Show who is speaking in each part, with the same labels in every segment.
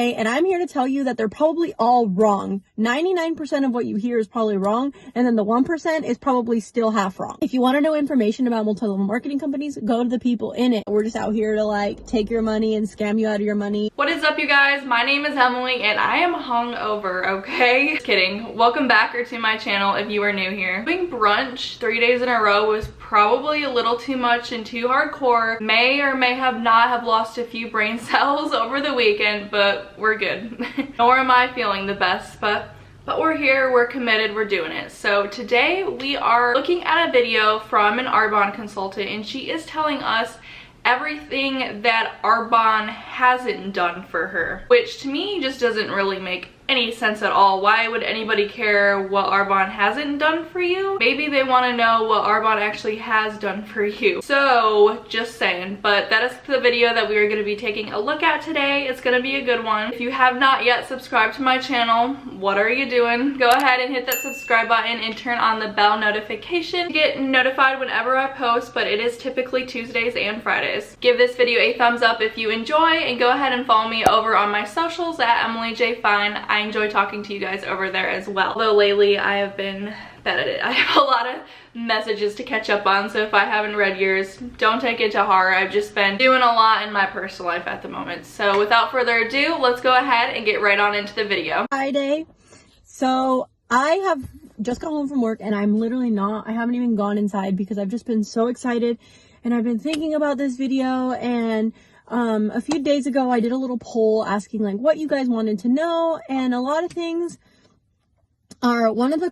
Speaker 1: And I'm here to tell you that they're probably all wrong. 99% of what you hear is probably wrong, and then the 1% is probably still half wrong. If you want to know information about multi-level marketing companies, go to the people in it. We're just out here to like take your money and scam you out of your money.
Speaker 2: What is up, you guys? My name is Emily and I am hungover, okay? Just kidding. Welcome back to my channel if you are new here. Doing brunch 3 days in a row was probably a little too much and too hardcore. May or may have not have lost a few brain cells over the weekend, but we're good. Nor am I feeling the best, but we're here, we're committed, we're doing it. So today we are looking at a video from an Arbonne consultant, and she is telling us everything that Arbonne hasn't done for her, which to me just doesn't really make any sense at all. Why would anybody care what Arbonne hasn't done for you? Maybe they want to know what Arbonne actually has done for you. So just saying, but that is the video that we are going to be taking a look at today. It's going to be a good one. If you have not yet subscribed to my channel, what are you doing? Go ahead and hit that subscribe button and turn on the bell notification to get notified whenever I post, but it is typically Tuesdays and Fridays. Give this video a thumbs up if you enjoy, and go ahead and follow me over on my socials at emilyjfine. I enjoy talking to you guys over there as well. Although lately I have been bad at it. I have a lot of messages to catch up on, so if I haven't read yours, don't take it to heart. I've just been doing a lot in my personal life at the moment. So without further ado, let's go ahead and get right on into the video.
Speaker 1: Friday. So I have just got home from work and I'm literally I haven't even gone inside because I've just been so excited and I've been thinking about this video. And a few days ago I did a little poll asking like what you guys wanted to know, and a lot of things are, one of the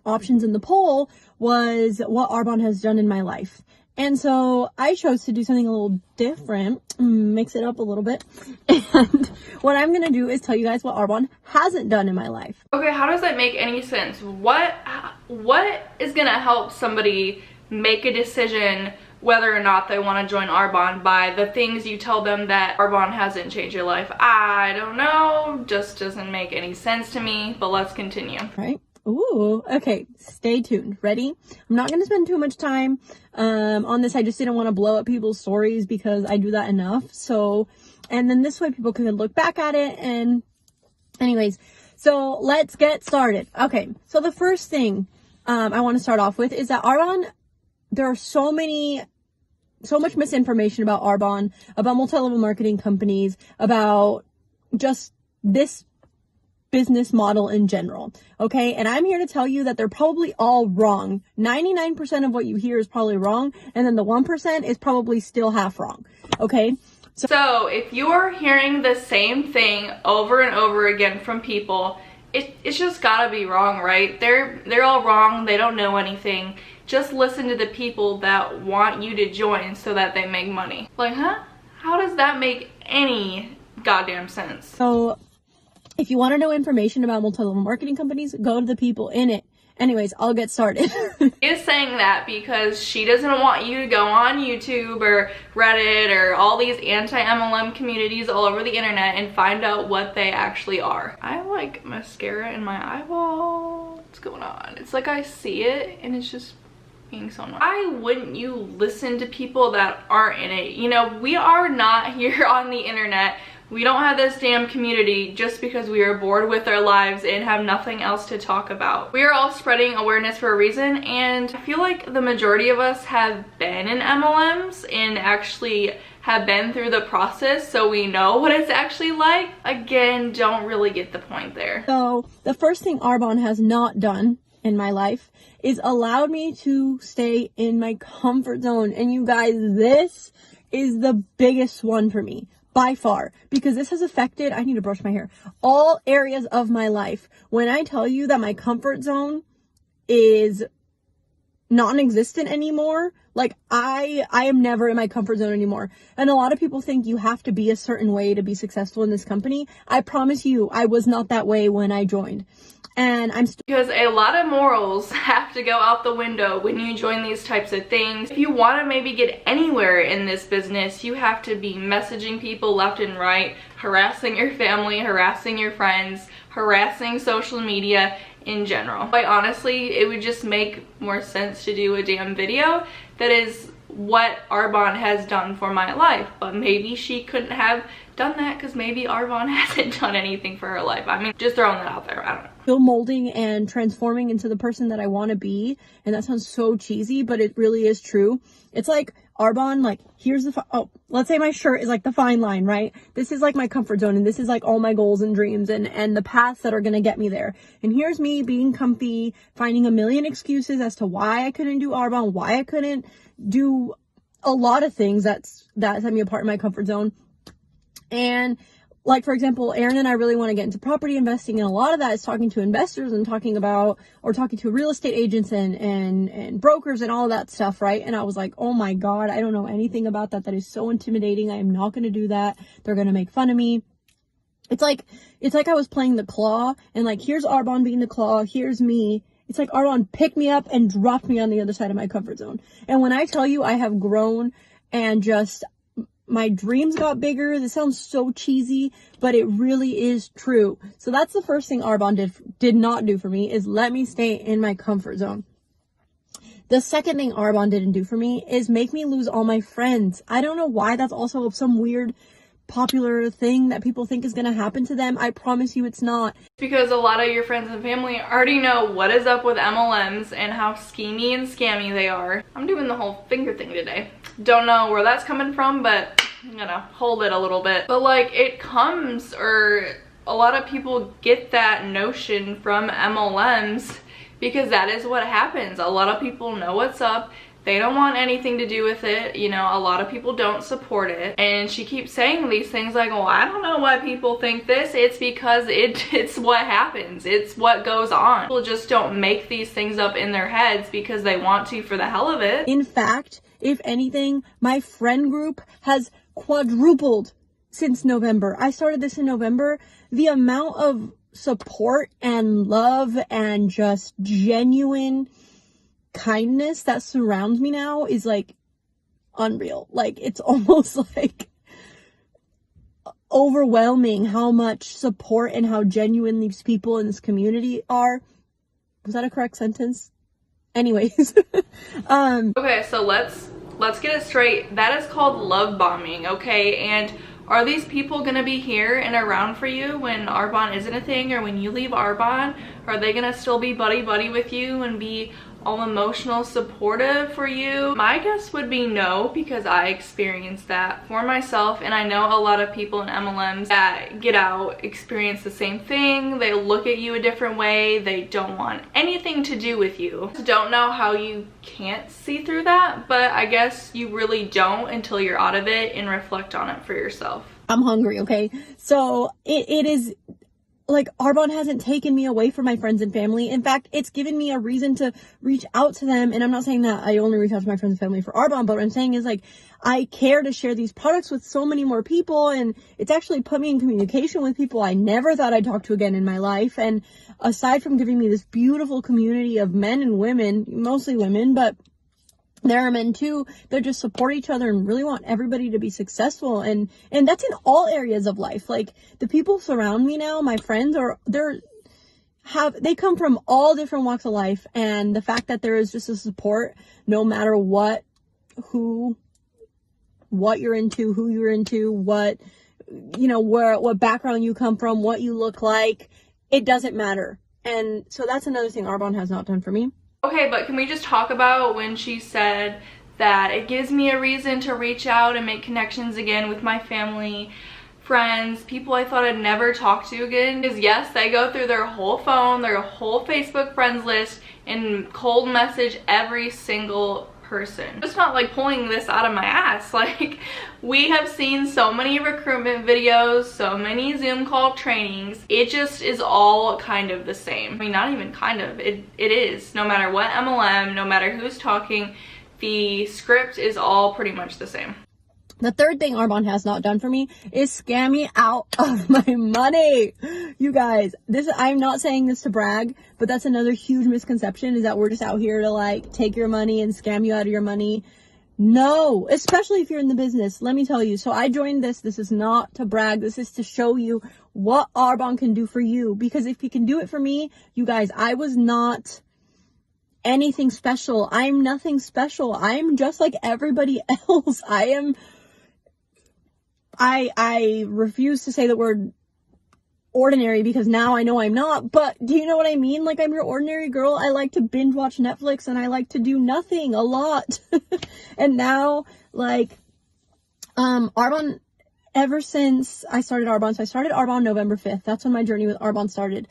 Speaker 1: options in the poll was what Arbonne has done in my life. And so I chose to do something a little different, mix it up a little bit. And what I'm going to do is tell you guys what Arbonne hasn't done in my life.
Speaker 2: Okay, how does that make any sense? What is going to help somebody make a decision whether or not they want to join Arbonne by the things you tell them that Arbonne hasn't changed your life? I don't know, just doesn't make any sense to me, but let's continue.
Speaker 1: Right? Ooh, okay, stay tuned. Ready? I'm not going to spend too much time on this. I just didn't want to blow up people's stories because I do that enough. So, and then this way people could look back at it. And anyways, so let's get started. Okay, so the first thing I want to start off with is that Arbonne, there are so much misinformation about Arbonne, about multi-level marketing companies, about just this business model in general, okay? And I'm here to tell you that they're probably all wrong. 99% of what you hear is probably wrong, and then the 1% is probably still half wrong, okay?
Speaker 2: So if you're hearing the same thing over and over again from people, it's just gotta be wrong, right? They're all wrong. They don't know anything. Just listen to the people that want you to join so that they make money. Like, huh? How does that make any goddamn sense?
Speaker 1: So if you want to know information about multi-level marketing companies, go to the people in it. Anyways, I'll get started.
Speaker 2: She is saying that because she doesn't want you to go on YouTube or Reddit or all these anti-MLM communities all over the internet and find out what they actually are. I have like mascara in my eyeball. What's going on? It's like I see it and it's just being so annoying. Why wouldn't you listen to people that aren't in it? You know, we are not here on the internet. We don't have this damn community just because we are bored with our lives and have nothing else to talk about. We are all spreading awareness for a reason, and I feel like the majority of us have been in MLMs and actually have been through the process, so we know what it's actually like. Again, don't really get the point there.
Speaker 1: So the first thing Arbonne has not done in my life is allowed me to stay in my comfort zone. And you guys, this is the biggest one for me by far, because this has affected, I need to brush my hair, all areas of my life. When I tell you that my comfort zone is non-existent anymore, like I am never in my comfort zone anymore. And a lot of people think you have to be a certain way to be successful in this company. I promise you, I was not that way when I joined. And
Speaker 2: because a lot of morals have to go out the window when you join these types of things. If you want to maybe get anywhere in this business, you have to be messaging people left and right, harassing your family, harassing your friends, harassing social media in general. Quite honestly, it would just make more sense to do a damn video that is what Arbonne has done for my life, but maybe she couldn't have done that because maybe Arbonne hasn't done anything for her life. I mean, just throwing that out there. I don't know.
Speaker 1: Still molding and transforming into the person that I want to be. And that sounds so cheesy, but it really is true. It's like Arbonne, like, here's the, let's say my shirt is like the fine line, right? This is like my comfort zone, and this is like all my goals and dreams and the paths that are going to get me there. And here's me being comfy, finding a million excuses as to why I couldn't do Arbonne, why I couldn't do a lot of things that set me apart in my comfort zone. And like, for example, Aaron and I really want to get into property investing, and a lot of that is talking to investors and talking to real estate agents and brokers and all of that stuff, right? And I was like, oh my God, I don't know anything about that. That is so intimidating. I am not going to do that. They're going to make fun of me. It's like I was playing the claw, and like, here's Arbonne being the claw, here's me. It's like Arbonne picked me up and dropped me on the other side of my comfort zone. And when I tell you I have grown and just, my dreams got bigger. This sounds so cheesy, but it really is true. So that's the first thing Arbonne did not do for me, is let me stay in my comfort zone. The second thing Arbonne didn't do for me is make me lose all my friends. I don't know why that's also some weird popular thing that people think is going to happen to them. I promise you it's not.
Speaker 2: Because a lot of your friends and family already know what is up with MLMs and how schemy and scammy they are. I'm doing the whole finger thing today. Don't know where that's coming from, but I'm gonna hold it a little bit. But like, it comes, or a lot of people get that notion from MLMs because that is what happens. A lot of people know what's up. They don't want anything to do with it. You know, a lot of people don't support it. And she keeps saying these things like, well, I don't know why people think this. It's because it's what happens. It's what goes on. People just don't make these things up in their heads because they want to for the hell of it.
Speaker 1: In fact, if anything, my friend group has quadrupled since November. I started this in November. The amount of support and love and just genuine kindness that surrounds me now is like unreal. Like, it's almost like overwhelming how much support and how genuine these people in this community are. Was that a correct sentence? Anyways.
Speaker 2: Okay, so let's get it straight. That is called love bombing, okay? And are these people gonna be here and around for you when Arbonne isn't a thing, or when you leave Arbonne? Are they gonna still be buddy with you and be all emotional supportive for you? My guess would be no, because I experienced that for myself, and I know a lot of people in MLMs that get out experience the same thing. They look at you a different way. They don't want anything to do with you. Don't know how you can't see through that, but I guess you really don't until you're out of it and reflect on it for yourself.
Speaker 1: I'm hungry, okay? So it is like, Arbonne hasn't taken me away from my friends and family. In fact, it's given me a reason to reach out to them. And I'm not saying that I only reach out to my friends and family for Arbonne, but what I'm saying is, like, I care to share these products with so many more people, and it's actually put me in communication with people I never thought I'd talk to again in my life. And aside from giving me this beautiful community of men and women, mostly women, but there are men too, that just support each other and really want everybody to be successful. And that's in all areas of life. Like, the people surround me now, my friends, they come from all different walks of life. And the fact that there is just a support, no matter what you're into, who you're into, what background you come from, what you look like, it doesn't matter. And so that's another thing Arbonne has not done for me.
Speaker 2: Okay, but can we just talk about when she said that it gives me a reason to reach out and make connections again with my family, friends, people I thought I'd never talk to again? Because yes, they go through their whole phone, their whole Facebook friends list, and cold message every single person. It's not like pulling this out of my ass. Like, we have seen so many recruitment videos, so many Zoom call trainings. It just is all kind of the same. I mean, not even kind of, it is. No matter what MLM, no matter who's talking, the script is all pretty much the same.
Speaker 1: The third thing Arbonne has not done for me is scam me out of my money. You guys, I'm not saying this to brag, but that's another huge misconception, is that we're just out here to like take your money and scam you out of your money. No, especially if you're in the business. Let me tell you. So I joined this. This is not to brag. This is to show you what Arbonne can do for you. Because if he can do it for me, you guys, I was not anything special. I'm nothing special. I'm just like everybody else. I refuse to say the word ordinary because now I know I'm not, but do you know what I mean? Like, I'm your ordinary girl. I like to binge watch Netflix and I like to do nothing a lot. And now, like, Arbonne, ever since I started Arbonne, so I started Arbonne November 5th. That's when my journey with Arbonne started.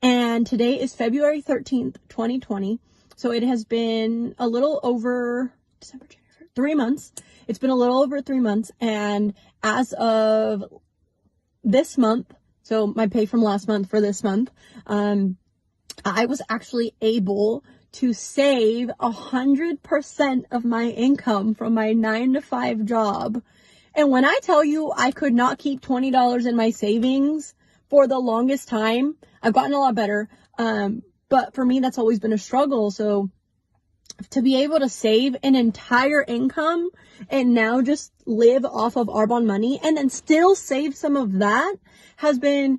Speaker 1: And today is February 13th, 2020. So it has been a little over December, January, 3 months. It's been a little over 3 months. And as of this month, so my pay from last month for this month, I was actually able to save 100% of my income from my 9-to-5 job. And when I tell you I could not keep $20 in my savings for the longest time, I've gotten a lot better. But for me, that's always been a struggle. So to be able to save an entire income and now just live off of Arbonne money and then still save some of that has been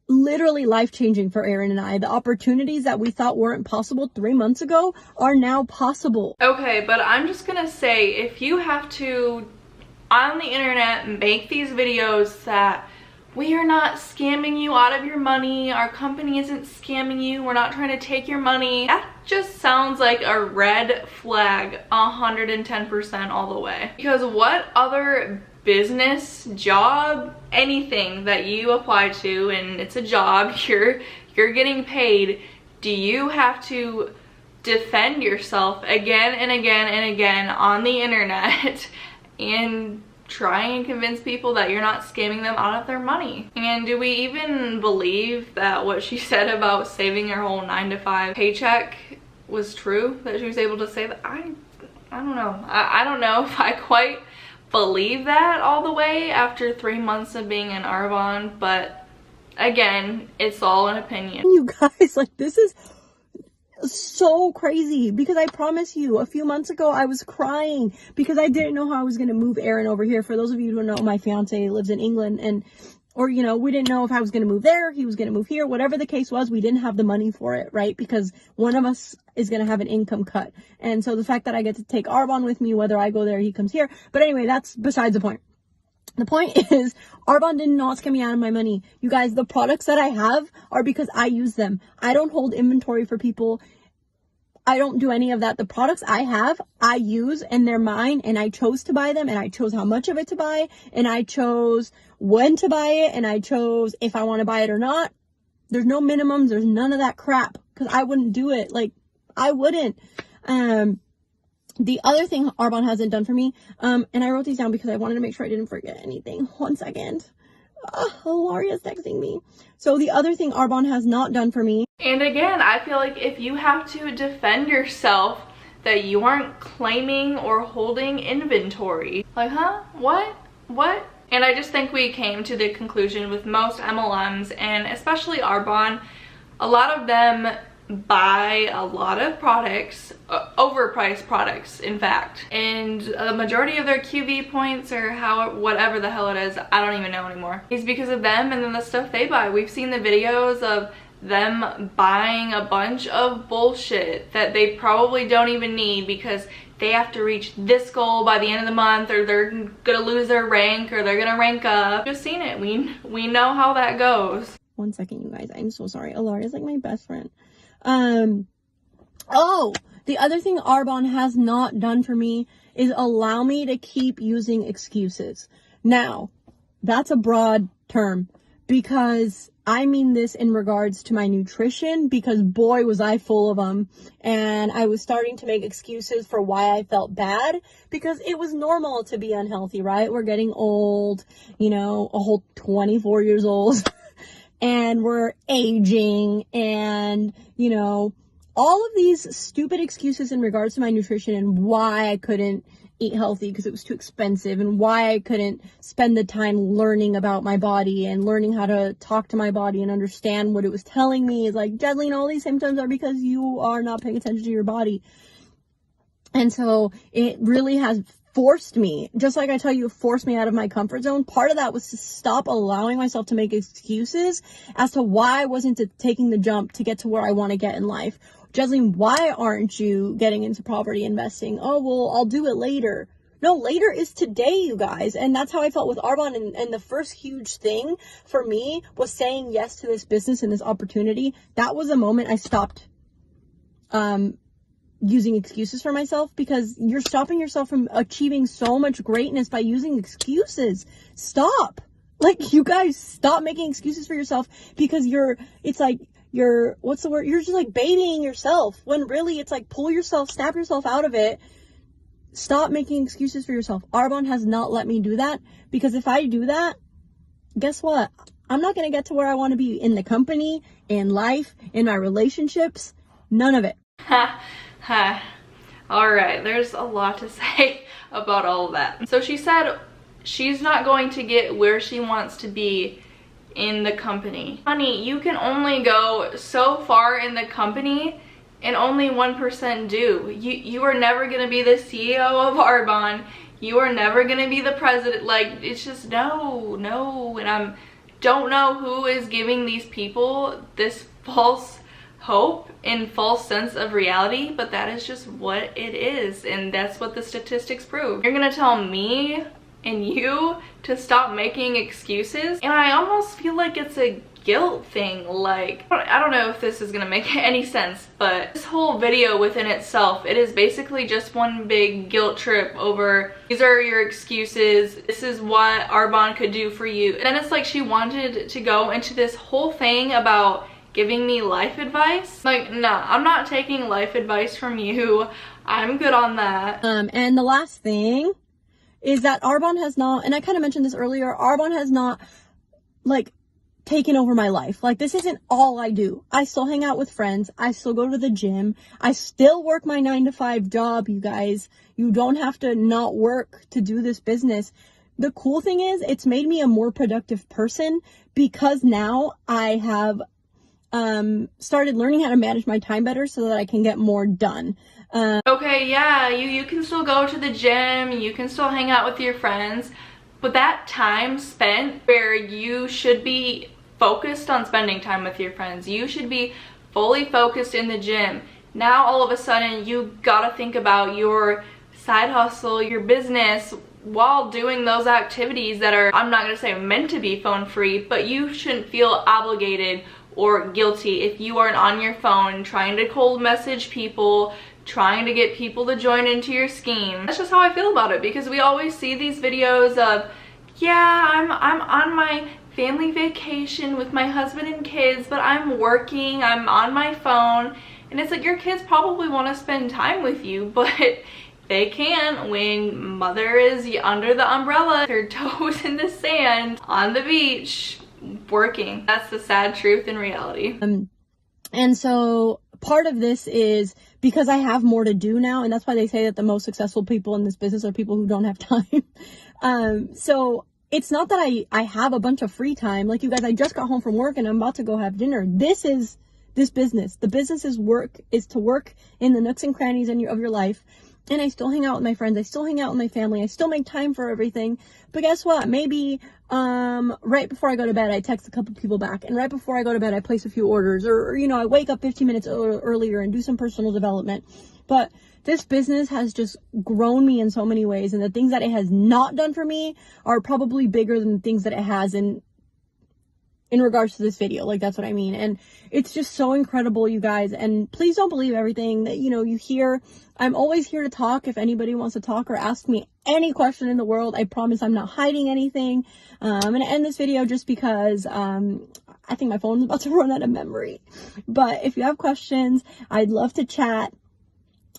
Speaker 1: literally life-changing for Erin and I. The opportunities that we thought weren't possible 3 months ago are now possible.
Speaker 2: Okay, but I'm just gonna say, if you have to, on the internet, make these videos that we are not scamming you out of your money, our company isn't scamming you, we're not trying to take your money, that just sounds like a red flag 110% all the way. Because what other business, job, anything that you apply to and it's a job, you're getting paid, do you have to defend yourself again and again and again on the internet and try and convince people that you're not scamming them out of their money? And do we even believe that what she said about saving her whole 9-to-5 paycheck was true? That she was able to say that? I don't know. I don't know if I quite believe that all the way after 3 months of being in Arbonne, but again, it's all an opinion.
Speaker 1: You guys, like, this is so crazy because I promise you, a few months ago I was crying because I didn't know how I was going to move Erin over here. For those of you who don't know, my fiance lives in England, and or you know, we didn't know if I was going to move there, he was going to move here, whatever the case was, we didn't have the money for it, right? Because one of us is going to have an income cut. And so the fact that I get to take Arbonne with me, whether I go there, he comes here. But anyway, that's besides the point. The point is, Arbonne did not scam me out of my money. You guys, the products that I have are because I use them. I don't hold inventory for people. I don't do any of that. The products I have, I use, and they're mine, and I chose to buy them, and I chose how much of it to buy, and I chose when to buy it, and I chose if I want to buy it or not. There's no minimums. There's none of that crap, because I wouldn't do it. Like, I wouldn't. The other thing Arbonne hasn't done for me, and I wrote these down because I wanted to make sure I didn't forget anything. 1 second. Hilaria's texting me. So the other thing Arbonne has not done for me.
Speaker 2: And again, I feel like if you have to defend yourself that you aren't claiming or holding inventory, like, huh? What? And I just think we came to the conclusion with most MLMs, and especially Arbonne, a lot of them buy a lot of products, overpriced products in fact, and the majority of their QV points, or whatever the hell it is, I don't even know anymore, is because of them and then the stuff they buy. We've seen the videos of them buying a bunch of bullshit that they probably don't even need because they have to reach this goal by the end of the month, or they're gonna lose their rank, or they're gonna rank up. Just seen it. We know how that goes.
Speaker 1: 1 second, you guys. I'm so sorry. Alaria's like my best friend. The other thing Arbonne has not done for me is allow me to keep using excuses. Now, that's a broad term because I mean this in regards to my nutrition, because boy was I full of them, and I was starting to make excuses for why I felt bad, because it was normal to be unhealthy, right? We're getting old, you know, a whole 24 years old. And we're aging, and, you know, all of these stupid excuses in regards to my nutrition and why I couldn't eat healthy because it was too expensive, and why I couldn't spend the time learning about my body and learning how to talk to my body and understand what it was telling me. Is like, Jeslyn, all these symptoms are because you are not paying attention to your body. And so it really has forced me, just like I tell you, forced me out of my comfort zone. Part of that was to stop allowing myself to make excuses as to why I wasn't taking the jump to get to where I want to get in life. Jeslyn, why aren't you getting into property investing? Oh, well, I'll do it later. No, later is today, you guys. And that's how I felt with Arbonne. And the first huge thing for me was saying yes to this business and this opportunity. That was a moment I stopped using excuses for myself, because you're stopping yourself from achieving so much greatness by using excuses. Stop. Like, you guys, stop making excuses for yourself, because it's like, what's the word? You're just like babying yourself, when really it's like, pull yourself, snap yourself out of it. Stop making excuses for yourself. Arbonne has not let me do that, because if I do that, guess what? I'm not going to get to where I want to be in the company, in life, in my relationships. None of it.
Speaker 2: All right, there's a lot to say about all of that. So she said she's not going to get where she wants to be in the company. Honey, you can only go so far in the company, and only 1% do. You are never gonna be the CEO of Arbonne. You are never gonna be the president. Like, it's just no. And don't know who is giving these people this false hope and false sense of reality, but that is just what it is, and that's what the statistics prove. You're gonna tell me and you to stop making excuses, and I almost feel like it's a guilt thing. Like, I don't know if this is gonna make any sense, but this whole video within itself, it is basically just one big guilt trip over, these are your excuses, this is what Arbonne could do for you. And then it's like she wanted to go into this whole thing about giving me life advice. Like, nah, I'm not taking life advice from you. I'm good on that.
Speaker 1: And the last thing is that Arbonne has not, and I kind of mentioned this earlier, Arbonne has not, like, taken over my life. Like, this isn't all I do. I still hang out with friends. I still go to the gym. I still work my 9-to-5 job, you guys. You don't have to not work to do this business. The cool thing is, it's made me a more productive person, because now I have started learning how to manage my time better so that I can get more done.
Speaker 2: Okay, yeah, you can still go to the gym, you can still hang out with your friends, but that time spent where you should be focused on spending time with your friends, you should be fully focused in the gym. Now all of a sudden you gotta think about your side hustle, your business, while doing those activities that are, I'm not gonna say meant to be phone free, but you shouldn't feel obligated or guilty if you aren't on your phone trying to cold message people, trying to get people to join into your scheme. That's just how I feel about it, because we always see these videos of, yeah, I'm on my family vacation with my husband and kids, but I'm working, I'm on my phone, and it's like, your kids probably want to spend time with you, but they can't when mother is under the umbrella, her toes in the sand, on the beach, working. That's the sad truth and reality.
Speaker 1: And so part of this is because I have more to do now, and that's why they say that the most successful people in this business are people who don't have time. So it's not that I have a bunch of free time. Like, you guys, I just got home from work and I'm about to go have dinner. This is this business. The business is to work in the nooks and crannies of your life. And I still hang out with my friends. I still hang out with my family. I still make time for everything. But guess what? Maybe right before I go to bed, I text a couple people back. And right before I go to bed, I place a few orders. Or you know, I wake up 15 minutes earlier and do some personal development. But this business has just grown me in so many ways. And the things that it has not done for me are probably bigger than the things that it has in regards to this video. Like, that's what I mean. And it's just so incredible, you guys. And please don't believe everything that, you know, you hear. I'm always here to talk if anybody wants to talk or ask me any question in the world. I promise I'm not hiding anything. I'm going to end this video just because I think my phone is about to run out of memory. But if you have questions, I'd love to chat.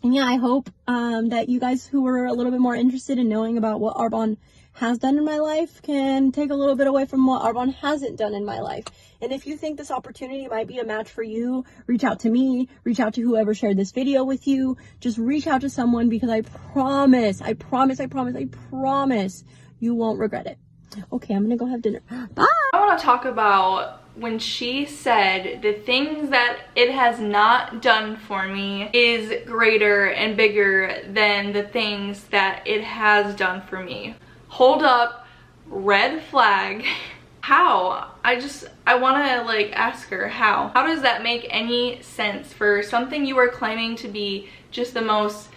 Speaker 1: And yeah, I hope that you guys who are a little bit more interested in knowing about what Arbonne has done in my life can take a little bit away from what Arbonne hasn't done in my life. And if you think this opportunity might be a match for you, reach out to me, reach out to whoever shared this video with you. Just reach out to someone, because I promise you won't regret it. Okay, I'm gonna go have dinner. Bye.
Speaker 2: I want to talk about when she said the things that it has not done for me is greater and bigger than the things that it has done for me. Hold up, red flag. How? I want to like ask her how. How does that make any sense for something you are claiming to be just the most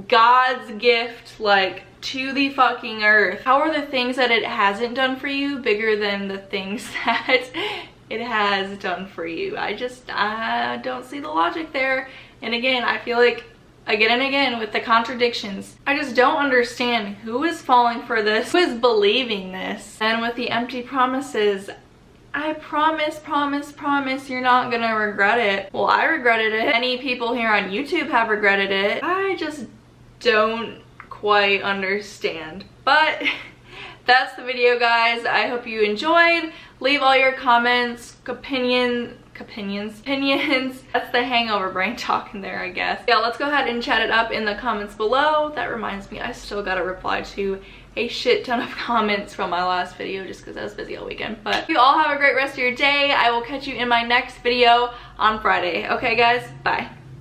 Speaker 2: God's gift, like to the fucking earth. How are the things that it hasn't done for you bigger than the things that it has done for you? I don't see the logic there. And again, I feel like again and again with the contradictions, I just don't understand who is falling for this, who is believing this. And with the empty promises, I promise you're not gonna regret it. Well, I regretted it. Many people here on YouTube have regretted it. I just don't quite understand. But that's the video, guys. I hope you enjoyed. Leave all your comments, opinions. That's the hangover brain talking there, I guess. Yeah, let's go ahead and chat it up in the comments below. That reminds me, I still gotta reply to a shit ton of comments from my last video just because I was busy all weekend. But you all have a great rest of your day. I will catch you in my next video on Friday. Okay, guys? Bye.